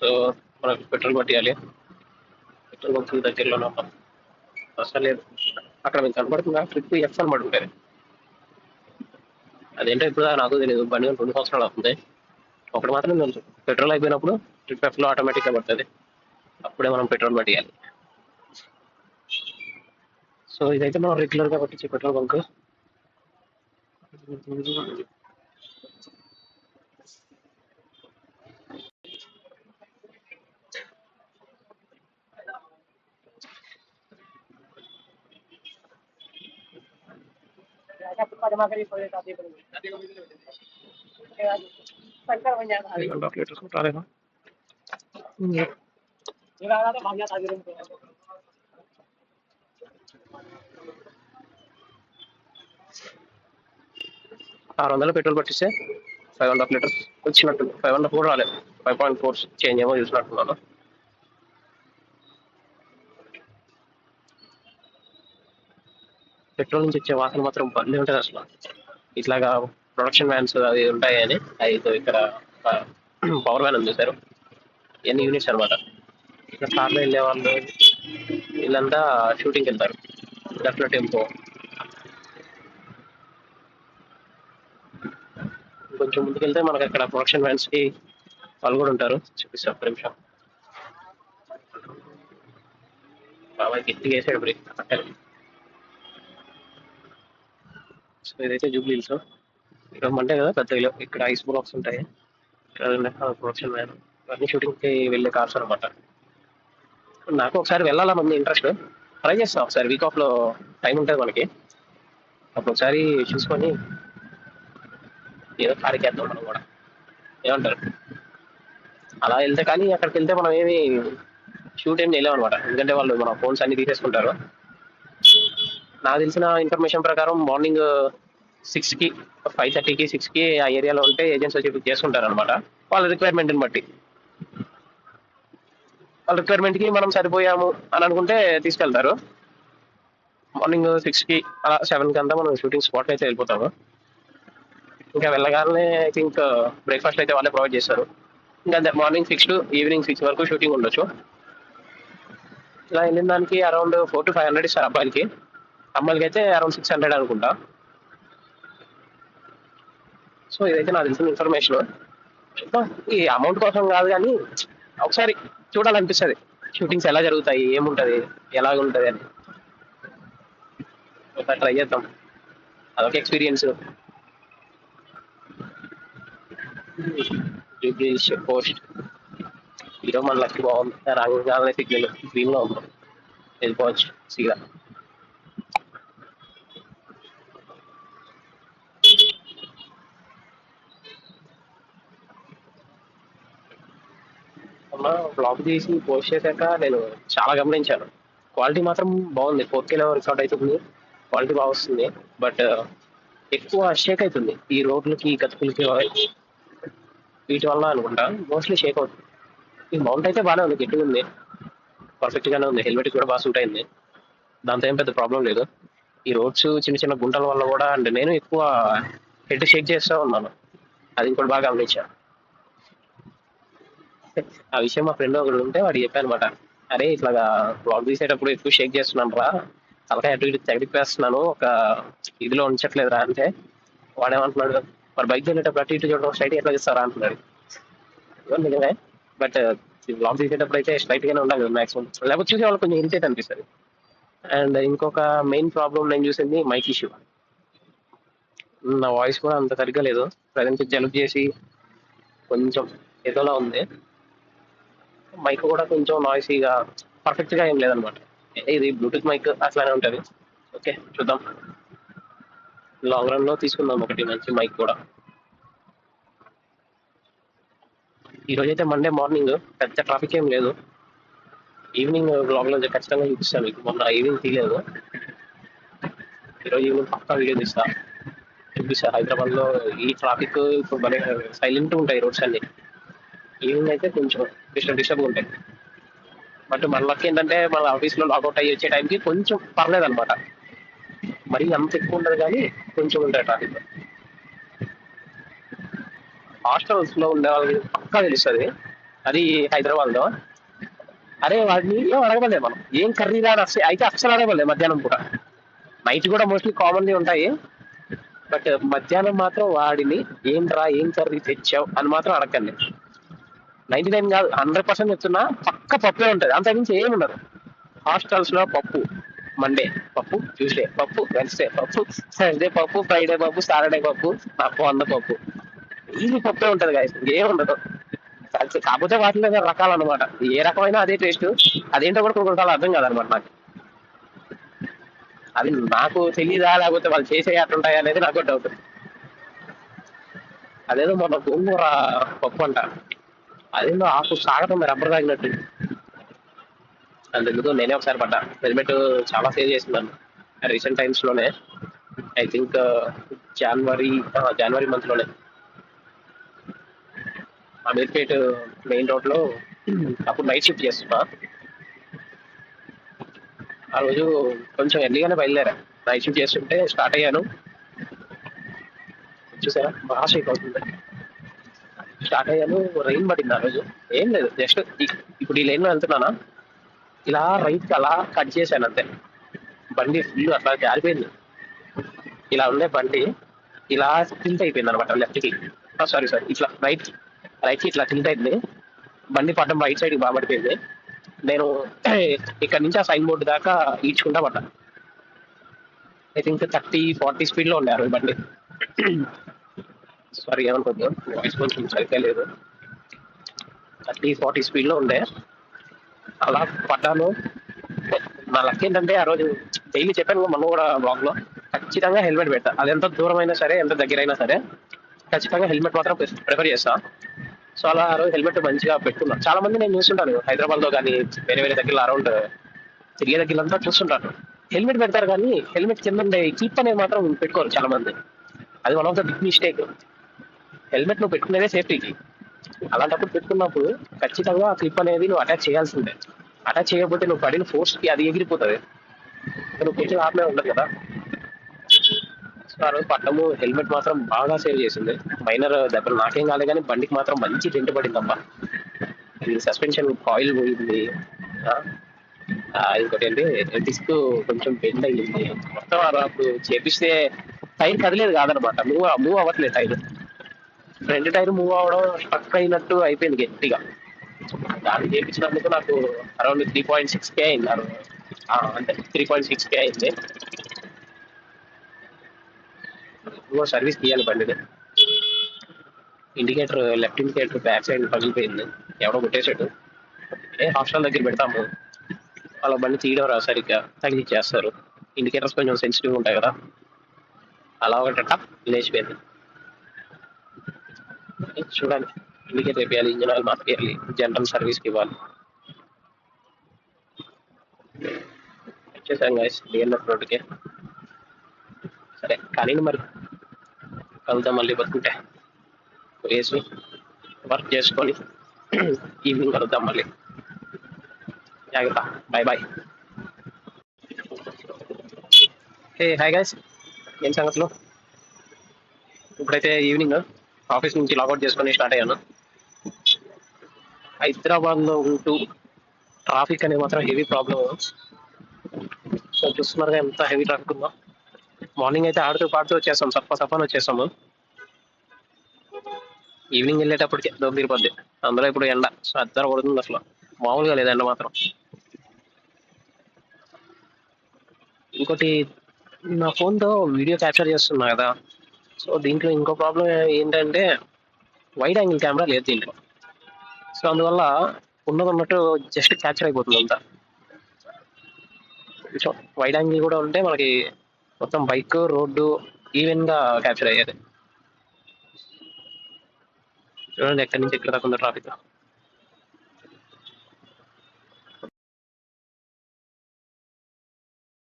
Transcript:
So మనం petrol కొట్టియాలి. Petrol bunk దగ్గరలోనే ఉన్నాం. అసలు లేదు అక్కడ మీకు కనపడుతుందా ట్రిప్ ఎఫ్ అని పడి ఉంటుంది. అదేంటో ఇప్పుడు నాకు తెలియదు. బండి 2 సంవత్సరాలు అవుతుంది. ఒకటి మాత్రం తెలుసు, పెట్రోల్ అయిపోయినప్పుడు ట్రిప్ ఎఫ్ లో ఆటోమేటిక్గా పడుతుంది. అప్పుడే మనం పెట్రోల్ పట్టియాలి. సో ఇదైతే మనం రెగ్యులర్ గా పట్టించే పెట్రోల్ బంక్. లీటర్స్ కొట్టాలేమో. $600 పెట్రోల్ పట్టిస్తే 5.5 లీటర్స్ వచ్చినట్టు. 5.5 కూడా రాలేదు, 5.4 చేంజ్ ఏమో చూసినట్టున్నాను. పెట్రోల్ నుంచి వచ్చే వాసన మాత్రం బండి ఉంటుంది అసలు. ఇట్లాగా ప్రొడక్షన్ వ్యాన్స్ అది ఉంటాయి అని అది ఇక్కడ పవర్ వ్యాన్ ఉంది సార్. ఎన్ని యూనిట్స్ అనమాట. ఇక్కడ కార్లో వెళ్ళే వాళ్ళు వీళ్ళంతా షూటింగ్కి వెళ్తారు. డెఫ్లో టెంపో. కొంచెం ముందుకెళ్తే మనకి అక్కడ ప్రొడక్షన్ వ్యాన్స్ కి వాళ్ళు కూడా ఉంటారు. చూపిస్తాం ఒక నిమిషం. బాబాయ్ గట్టిగా వేసాడు బ్రేక్. సో ఇదైతే జూబ్లీ హిల్స్. ఇక్కడ మంటే కదా పెద్ద ఇక్కడ ఐస్ బ్లాక్స్ ఉంటాయి. ఇక్కడ ప్రొడక్షన్ వ్యాన్ ఇవన్నీ షూటింగ్ కి వెళ్ళే కార్స్ అనమాట. నాకు ఒకసారి వెళ్ళాలా మంది ఇంట్రెస్ట్. ట్రై చేస్తాం ఒకసారి, వీక్ ఆఫ్ లో టైం ఉంటుంది మనకి. అప్పుడు ఒకసారి చూసుకొని ఏదో కారికి వేద్దాం మనం కూడా. ఏమంటారు? అలా వెళ్తే కానీ అక్కడికి వెళ్తే మనం ఏమి షూట్ ఏం చేయలేము అనమాట. ఎందుకంటే వాళ్ళు మన ఫోన్స్ అన్ని తీసేసుకుంటారు. నాకు తెలిసిన ఇన్ఫర్మేషన్ ప్రకారం మార్నింగ్ 6కి 5:30కి 6కి ఆ ఏరియాలో ఉంటే ఏజెంట్స్ వచ్చి చేసుకుంటారు అనమాట. వాళ్ళ రిక్వైర్మెంట్ని బట్టి. వాళ్ళ రిక్వైర్మెంట్కి మనం సరిపోయాము అని అనుకుంటే తీసుకెళ్తారు. మార్నింగ్ 6కి అలా 7కి అంతా మనం షూటింగ్ స్పాట్కి అయితే వెళ్ళిపోతాము. ఇంకా వెళ్ళగానే ఐ థింక్ బ్రేక్ఫాస్ట్ అయితే వాళ్ళే ప్రొవైడ్ చేస్తారు. ఇంకా మార్నింగ్ 6 to ఈవినింగ్ 6 వరకు షూటింగ్ ఉండొచ్చు. ఇలా వెళ్ళిన దానికి అరౌండ్ 400 to 500 ఇస్తారు అబ్బాయిలకి. అమ్మాయిలకి అయితే అరౌండ్ 600 అనుకుంటా. సో ఇదైతే నాకు తెలిసిన ఇన్ఫర్మేషన్. ఈ అమౌంట్ కోసం కాదు కానీ ఒకసారి చూడాలనిపిస్తుంది షూటింగ్స్ ఎలా జరుగుతాయి, ఏముంటది, ఎలాగ ఉంటది అని. ఒకసారి ట్రై చేద్దాం, అదొక ఎక్స్పీరియన్స్. పోస్ట్ ఈరోజు మన లక్కి బాగుంది. రాగానే సిగ్నల్ గ్రీన్ లో ఉంది, వెళ్ళిపోవచ్చు సీదా. బ్లాగ్ తీసి పోస్ట్ చేశాక నేను చాలా గమనించాను, క్వాలిటీ మాత్రం బాగుంది. 4Kలో రికార్డ్ అవుతుంది, క్వాలిటీ బాగా వస్తుంది. బట్ ఎక్కువ షేక్ అవుతుంది ఈ రోడ్లకి గతుకులకి వీటి వల్ల అనుకుంటా. మోస్ట్లీ షేక్ అవుతుంది. ఈ మౌంట్ అయితే బాగానే ఉంది, గట్టిగా ఉంది, పర్ఫెక్ట్ గానే ఉంది. హెల్మెట్ కూడా బాగా సూట్ అయింది, దాంతో ఏం పెద్ద ప్రాబ్లం లేదు. ఈ రోడ్స్ చిన్న చిన్న గుంటల వల్ల కూడా అంటే నేను ఎక్కువ హెడ్ షేక్ చేస్తూ ఉన్నాను, అది ఇంకోటి బాగా గమనించాను. ఆ విషయం మా ఫ్రెండ్ ఒకడు ఉంటే వాడు చెప్పాను అనమాట, అరే ఇట్లాగా బ్లాగ్ తీసేటప్పుడు ఎక్కువ షేక్ చేస్తున్నాను రా, తలకాయ అటు ఇటు తెగడిపేస్తున్నాను, ఒక ఇదిలో ఉంచట్లేదు రా అంటే, వాడేమంటున్నాడు, మరి బైక్ వెళ్ళేటప్పుడు అటు ఇటు చూడడం స్ట్రైట్ ఎట్లా చేస్తారా అంటున్నాడు. నిజమే, బట్ బ్లాగ్ తీసేటప్పుడు అయితే స్ట్రైట్ గానే ఉండాలి మాక్సిమం, లేకపోతే చూసే వాళ్ళు కొంచెం ఇరిటేట్ అనిపిస్తుంది. అండ్ ఇంకొక మెయిన్ ప్రాబ్లం నేను చూసింది మైక్ ఇష్యూ. నా వాయిస్ కూడా అంత సరిగ్గా లేదు, ప్రజెంట్ జలుబు చేసి కొంచెం ఏదోలా ఉంది. మైక్ కూడా కొంచెం నాయిసీగా పర్ఫెక్ట్ గా ఏం లేదనమాట. ఇది బ్లూటూత్ మైక్ అట్లానే ఉంటది. ఓకే చూద్దాం, లాంగ్ రన్ లో తీసుకుందాం ఒకటి మంచి మైక్ కూడా. ఈ రోజైతే మండే మార్నింగ్ పెద్ద ట్రాఫిక్ ఏం లేదు. ఈవినింగ్ బ్లాగ్ లో ఖచ్చితంగా చూపిస్తాను మీకు. మొన్న ఈవినింగ్ తీయలేదు, ఈరోజు ఈవినింగ్ పక్కా వీడియో చూపిస్తా. హైదరాబాద్ లో ఈ ట్రాఫిక్ ఇప్పుడు భలే సైలెంట్ ఉంటాయి రోడ్స్ అన్ని. ఈవినింగ్ అయితే కొంచెం డిస్టర్బ్ ఉంటాయి. బట్ మన లక్ ఏంటంటే మన ఆఫీస్ లో లాగౌట్ అయ్యి వచ్చే టైంకి కొంచెం పర్లేదు అనమాట, మరీ అంత ఎక్కువ ఉండదు కానీ కొంచెం ఉంటాయి ట్రాఫిక్. హాస్టల్స్ లో ఉండే వాళ్ళకి పక్కా తెలుస్తుంది అది హైదరాబాద్ లో. అరే వాడిని ఏం అడగలేదు మనం, ఏం కర్రీ రా అని అయితే అస్సలు అడగలేదు మధ్యాహ్నం పూట. నైట్ కూడా మోస్ట్లీ కామన్లీ ఉంటాయి, బట్ మధ్యాహ్నం మాత్రం వాడిని ఏం రా ఏం కర్రీ తెచ్చావు అని మాత్రం అడగండి. 99 కాదు 100% చెప్తున్నా, పక్క పప్పే ఉంటుంది, అంతకుమించి ఏమి ఉండదు. హాస్టల్స్ లో పప్పు, మండే పప్పు, ట్యూస్డే పప్పు, వెన్స్డే పప్పు, థర్స్డే పప్పు, ఫ్రైడే పప్పు, సాటర్డే పప్పు, నాకు వంద పప్పు. ఇది పప్పే ఉంటుంది కదా, ఏం ఉండదు. కాకపోతే వాటిలో రకాలు అనమాట, ఏ రకమైన అదే టేస్ట్, అదేంటో కూడా కొన్ని కొన్నిసార్లు అర్థం కాదనమాట నాకు. అది నాకు తెలియదా లేకపోతే వాళ్ళు చేసే అట్లుంటాయి అనేది నాకు డౌట్. అదేదో మొన్న గోంగూర పప్పు అంట, అదేందో ఆకు సాగతం రబ్బర్ తాగినట్టు. అందుకు నేనే ఒకసారి పడ్డా, హెల్మెట్ చాలా సేవ్ చేసిందాను రీసెంట్ టైమ్స్ లోనే. I think January January month లోనే అమీర్పేట్ మెయిన్ రోడ్ లో. అప్పుడు నైట్ షిఫ్ట్ చేస్తున్నా, ఆ రోజు కొంచెం ఎర్లీగానే బయలుదేరా. నైట్ షిఫ్ట్ చేస్తుంటే స్టార్ట్ అయ్యాను, చూసారా బాగా షేక్ అవుతుంది. స్టార్ట్ అయ్యాను, రైన్ పడింది ఆ రోజు. ఏం లేదు, జస్ట్ ఇప్పుడు ఈ లైన్ లో వెళ్తున్నానా, ఇలా రైట్ కి అలా కట్ చేశాను అంతే. బండి ఫుల్ అట్లా జారిపోయింది. ఇలా ఉండే బండి ఇలా టిల్ట్ అయిపోయింది అనమాట లెఫ్ట్ కి, సారీ సారీ ఇట్లా రైట్ కి ఇట్లా టిల్ట్ అయింది. బండి పడ్డం రైట్ సైడ్ కి బాగా పడిపోయింది. నేను ఇక్కడ నుంచి ఆ సైన్ బోర్డు దాకా ఈడ్చుకుంటా పడ్డా. ఐ థింక్ 30-40 స్పీడ్ లో ఉండే ఆ రోజు బండి. సారీ ఏమనుకోద్దు, వాయిస్ కొంచెం సరిగ్గా లేదు. 30-40 స్పీడ్ లో ఉండే, అలా పడ్డాను. నా లక్ ఏంటంటే ఆ రోజు డైలీ చెప్పాను మొన్న కూడా బ్లాగ్ లో, ఖచ్చితంగా హెల్మెట్ పెడతా. అది ఎంత దూరం అయినా సరే, ఎంత దగ్గర అయినా సరే, ఖచ్చితంగా హెల్మెట్ మాత్రం ప్రిఫర్ చేస్తా. సో అలా ఆ రోజు హెల్మెట్ మంచిగా పెట్టుకున్నా. చాలా మంది నేను చూస్తుంటాను హైదరాబాద్ లో కానీ వేరే వేరే దగ్గర అరౌండ్ తిరిగే దగ్గరంతా చూస్తుంటాను, హెల్మెట్ పెడతారు కానీ హెల్మెట్ కింద ఉండే క్లిప్ అనేది మాత్రం పెట్టుకోరు చాలా మంది. అది one of the big mistake. Helmet నువ్వు పెట్టుకునేదే సేఫ్టీకి, అలాంటప్పుడు పెట్టుకున్నప్పుడు ఖచ్చితంగా ఆ క్లిప్ అనేది నువ్వు అటాచ్ చేయాల్సిందే. అటాచ్ చేయకపోతే నువ్వు పడిన ఫోర్స్ కి అది ఎగిరిపోతుంది, నువ్వు కొంచెం ఆపలే ఉండదు కదా. సో ఆ రోజు పడ్డము, హెల్మెట్ మాత్రం బాగా సేవ్ చేసింది. మైనర్ దెబ్బలు నాకేం కాలే కానీ బండికి మాత్రం మంచి డెంట్ పడిందమ్మా. ఇది సస్పెన్షన్ కాయిల్ పోయింది, ఇంకోటి ఏంటి డిస్క్ కొంచెం బెండ్ అయ్యింది మొత్తం. అప్పుడు చేపిస్తే టైర్ కదిలేదు కాదనమాట, మూవ్ అవ్వట్లేదు టైర్. ఫ్రంట్ టైర్ మూవ్ అవ్వడం స్ట్రక్ అయినట్టు అయిపోయింది గట్టిగా. దాన్ని చేయించినందుకు నాకు అరౌండ్ 3.6K అయింది. అంటే 3.6K అయింది. సర్వీస్ తీయాలి బండిని. Indicator, left indicator back side పగిలిపోయింది, ఎవడో కొట్టేసాడు. హాస్టల్ దగ్గర పెడతాము, వాళ్ళ బండి తీయడం రా సరిగ్గా తగిలిచ్చేస్తారు. ఇండికేటర్స్ కొంచెం సెన్సిటివ్ ఉంటాయి కదా, అలా ఒకట లేచిపోయింది. చూడాలి, ఇండికేటర్ వేయాలి, ఇంజన్ ఆయిల్ మార్చేయాలి, జనరల్ సర్వీస్కి ఇవ్వాలి. వచ్చేసాం గైస్ డిఎన్ఎఫ్ రోడ్డుకి. సరే కానీ మరి కలుద్దాం మళ్ళీ బతుకుంటే, వేసి వర్క్ చేసుకొని ఈవినింగ్ కలుద్దాం మళ్ళీ. జాగ్రత్త, బాయ్ బాయ్. హాయ్ గైస్, ఏం సంగతులు? ఇప్పుడైతే ఈవినింగ్ ఆఫీస్ నుంచి లాగౌట్ చేసుకొని స్టార్ట్ అయ్యాను. హైదరాబాద్ లో ఉంటూ ట్రాఫిక్ అనేది మాత్రం హెవీ ప్రాబ్లమ్. సో చూస్తున్నారుగా ఎంత హెవీ ట్రాఫిక్ ఉందో. మార్నింగ్ అయితే ఆడుతూ పాడుతూ వచ్చేస్తాం, సఫాన్ వచ్చేస్తాము. ఈవినింగ్ వెళ్ళేటప్పటికి దొబ్బ తీరిపోద్ది. అందులో ఇప్పుడు ఎండ అద్దర కొడుతుంది, అసలు మామూలుగా లేదు ఎండ మాత్రం. ఇంకోటి, నా ఫోన్తో వీడియో క్యాప్చర్ చేస్తున్నా కదా, సో దీంట్లో ఇంకో ప్రాబ్లం ఏంటంటే వైడ్ యాంగిల్ కెమెరా లేదు దీంట్లో. సో అందువల్ల ఉన్నట్టు జస్ట్ క్యాప్చర్ అయిపోతుంది అంతా. సో వైడ్ యాంగిల్ కూడా ఉంటే మనకి మొత్తం బైక్ రోడ్డు ఈవెన్ గా క్యాప్చర్ అయ్యేది. చూడండి ఎక్కడి నుంచి ఎక్కడ దాకా ఉందో ట్రాఫిక్.